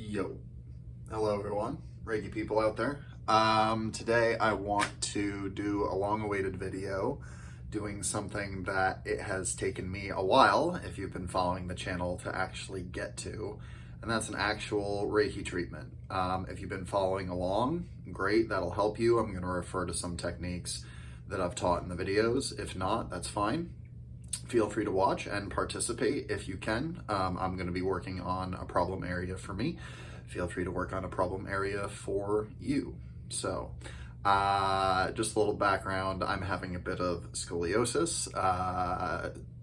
Yo, hello everyone, Reiki people out there. Today I want to do a long-awaited video doing something that it has taken me a while, if you've been following the channel, to actually get to, and that's an actual Reiki treatment. If you've been following along, great, that'll help you. I'm going to refer to some techniques that I've taught in the videos. If not, that's fine. Feel free to watch and participate if you can. I'm going to be working on a problem area for me. Feel free to work on a problem area for you. So, just a little background. I'm having a bit of scoliosis,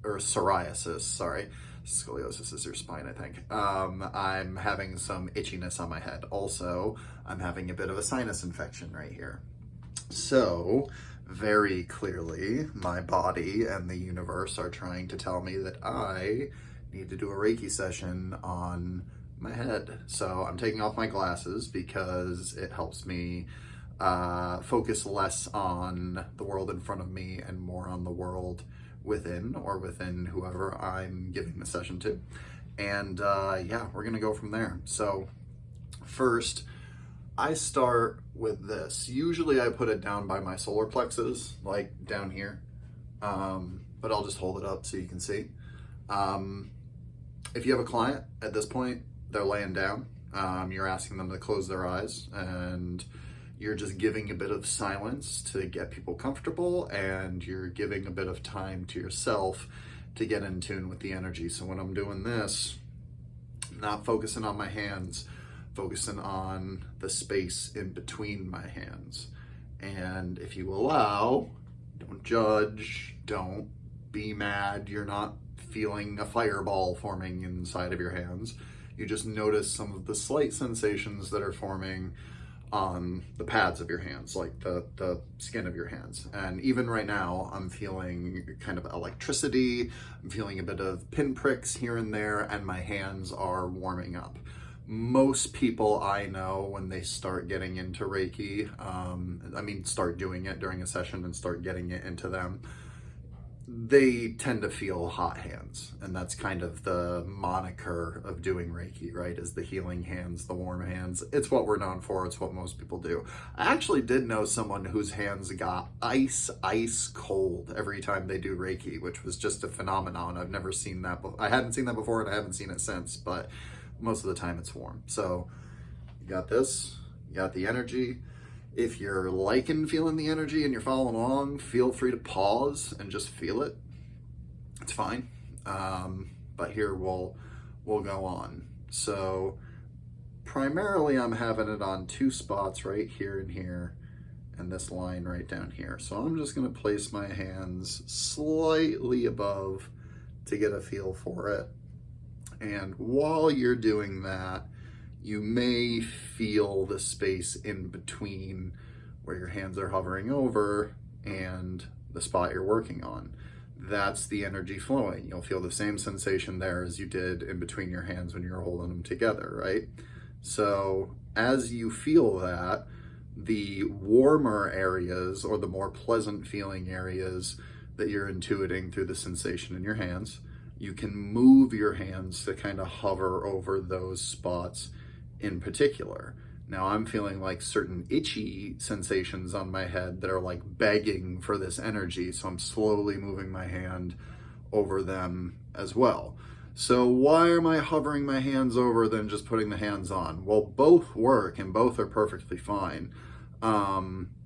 or psoriasis, sorry. Scoliosis is your spine, I think. I'm having some itchiness on my head. Also, I'm having a bit of a sinus infection right here. So, very clearly, my body and the universe are trying to tell me that I need to do a Reiki session on my head. So I'm taking off my glasses because it helps me focus less on the world in front of me and more on the world within, or within whoever I'm giving the session to. And yeah, we're gonna go from there. So first, I start with this. Usually I put it down by my solar plexus, like down here, but I'll just hold it up so you can see. If you have a client at this point, they're laying down, you're asking them to close their eyes, and you're just giving a bit of silence to get people comfortable, and you're giving a bit of time to yourself to get in tune with the energy. So when I'm doing this, I'm not focusing on my hands, focusing on the space in between my hands. And if you allow, don't judge, don't be mad, you're not feeling a fireball forming inside of your hands. You just notice some of the slight sensations that are forming on the pads of your hands, like the skin of your hands. And even right now, I'm feeling kind of electricity, I'm feeling a bit of pinpricks here and there, and my hands are warming up. Most people I know, when they start getting into Reiki, start doing it during a session and start getting it into them, they tend to feel hot hands. And that's kind of the moniker of doing Reiki, right? Is the healing hands, the warm hands. It's what we're known for. It's what most people do. I actually did know someone whose hands got ice cold every time they do Reiki, which was just a phenomenon. I've never seen that. I hadn't seen that before, and I haven't seen it since, but most of the time it's warm. So you got this, you got the energy. If you're liking feeling the energy and you're following along, feel free to pause and just feel it. It's fine. But here we'll go on. So primarily I'm having it on two spots, right here and here, and this line right down here. So I'm just gonna place my hands slightly above to get a feel for it. And while you're doing that, you may feel the space in between where your hands are hovering over and the spot you're working on. That's the energy flowing. You'll feel the same sensation there as you did in between your hands when you were holding them together, right? So as you feel that, the warmer areas, or the more pleasant feeling areas that you're intuiting through the sensation in your hands, you can move your hands to kind of hover over those spots in particular. Now I'm feeling like certain itchy sensations on my head that are like begging for this energy, so I'm slowly moving my hand over them as well. So why am I hovering my hands over than just putting the hands on? Well, both work and both are perfectly fine.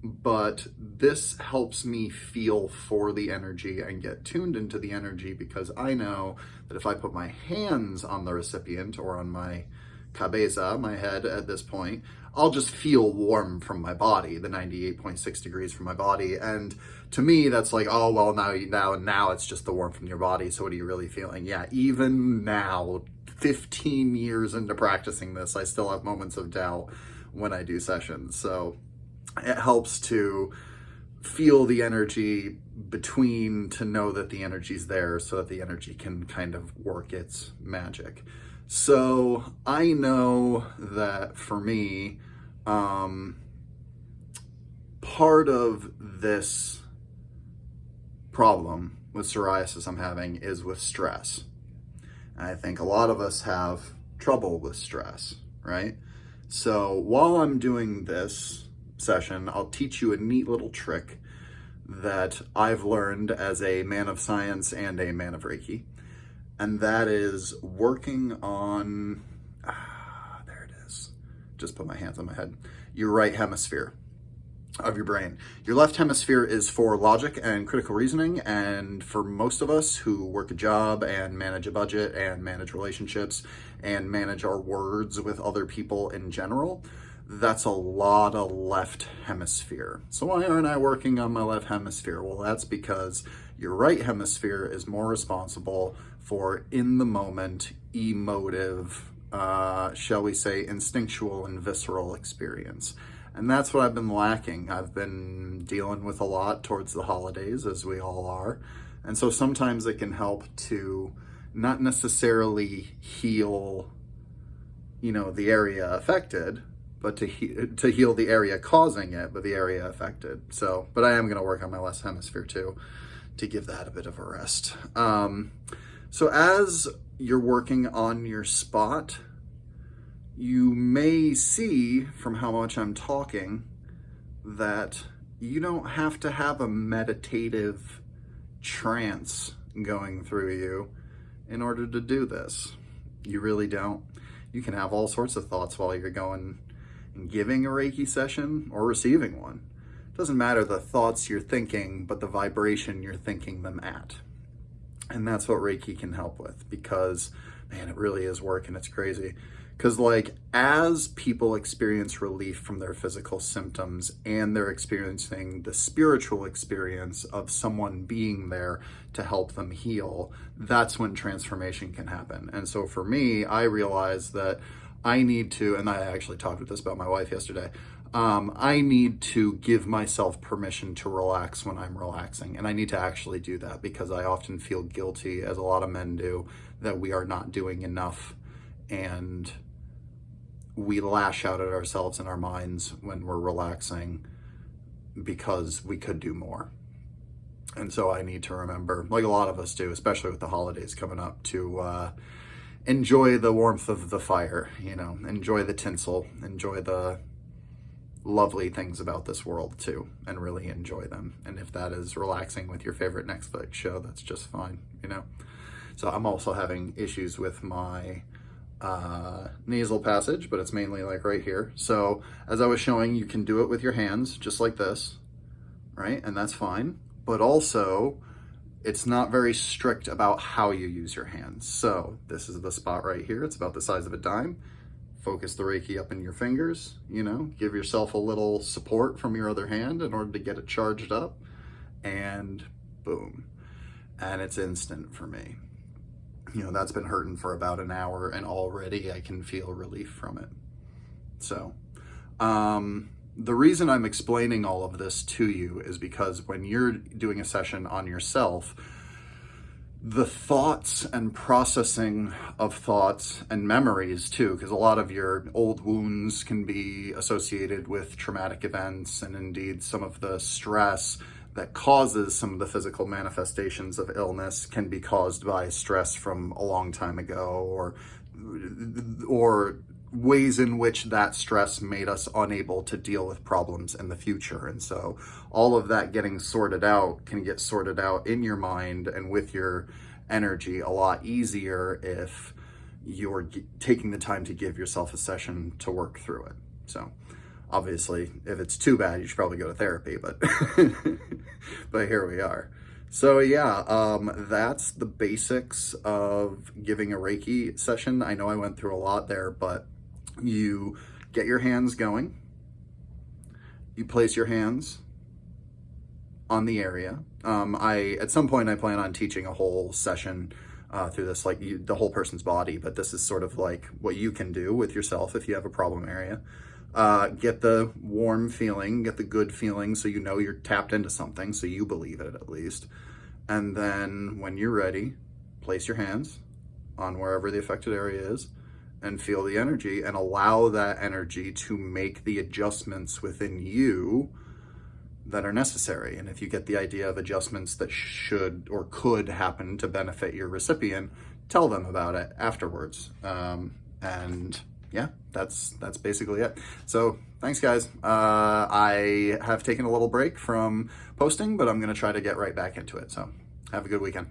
But this helps me feel for the energy and get tuned into the energy, because I know that if I put my hands on the recipient, or on my cabeza, my head at this point, I'll just feel warm from my body, the 98.6 degrees from my body. And to me, that's like, oh, well, now it's just the warmth from your body. So what are you really feeling? Yeah, even now, 15 years into practicing this, I still have moments of doubt when I do sessions. So it helps to feel the energy between, to know that the energy's there, so that the energy can kind of work its magic. So I know that for me, part of this problem with psoriasis I'm having is with stress. And I think a lot of us have trouble with stress, right? So while I'm doing this session, I'll teach you a neat little trick that I've learned as a man of science and a man of Reiki. And that is working on, there it is. Just put my hands on my head. Your right hemisphere of your brain. Your left hemisphere is for logic and critical reasoning, and for most of us who work a job and manage a budget and manage relationships and manage our words with other people in general, that's a lot of left hemisphere. So why aren't I working on my left hemisphere? Well, that's because your right hemisphere is more responsible for in the moment, emotive, shall we say, instinctual and visceral experience. And that's what I've been lacking. I've been dealing with a lot towards the holidays, as we all are. And so sometimes it can help to not necessarily heal, the area affected, but to heal the area causing it, but the area affected. So, but I am going to work on my left hemisphere too, to give that a bit of a rest. So as you're working on your spot, you may see from how much I'm talking that you don't have to have a meditative trance going through you in order to do this. You really don't. You can have all sorts of thoughts while you're going and giving a Reiki session or receiving one. It doesn't matter the thoughts you're thinking, but the vibration you're thinking them at. And that's what Reiki can help with, because, man, it really is working. It's crazy. Because, as people experience relief from their physical symptoms and they're experiencing the spiritual experience of someone being there to help them heal, that's when transformation can happen. And so for me, I realized that I need to, and I actually talked with this about my wife yesterday, I need to give myself permission to relax when I'm relaxing. And I need to actually do that, because I often feel guilty, as a lot of men do, that we are not doing enough. And we lash out at ourselves in our minds when we're relaxing because we could do more. And so I need to remember, like a lot of us do, especially with the holidays coming up, to enjoy the warmth of the fire, enjoy the tinsel, enjoy the lovely things about this world too, and really enjoy them. And if that is relaxing with your favorite Netflix show, that's just fine, So I'm also having issues with my nasal passage, but it's mainly right here. So as I was showing, you can do it with your hands, just like this, right? And that's fine. But also, it's not very strict about how you use your hands. So this is the spot right here. It's about the size of a dime. Focus the Reiki up in your fingers, give yourself a little support from your other hand in order to get it charged up, and boom. And it's instant for me. That's been hurting for about an hour, and already I can feel relief from it. So, the reason I'm explaining all of this to you is because when you're doing a session on yourself, the thoughts and processing of thoughts and memories too, because a lot of your old wounds can be associated with traumatic events, and indeed some of the stress that causes some of the physical manifestations of illness can be caused by stress from a long time ago, or ways in which that stress made us unable to deal with problems in the future. And so all of that getting sorted out can get sorted out in your mind and with your energy a lot easier if you're taking the time to give yourself a session to work through it. So obviously, if it's too bad, you should probably go to therapy, but but here we are. So yeah, that's the basics of giving a Reiki session. I know I went through a lot there, but you get your hands going. You place your hands on the area. At some point I plan on teaching a whole session through this, the whole person's body, but this is sort of what you can do with yourself if you have a problem area. Get the warm feeling, get the good feeling, so you're tapped into something, so you believe it at least. And then when you're ready, place your hands on wherever the affected area is and feel the energy, and allow that energy to make the adjustments within you that are necessary. And if you get the idea of adjustments that should or could happen to benefit your recipient, tell them about it afterwards. And yeah, that's basically it. So thanks, guys. I have taken a little break from posting, but I'm going to try to get right back into it. So have a good weekend.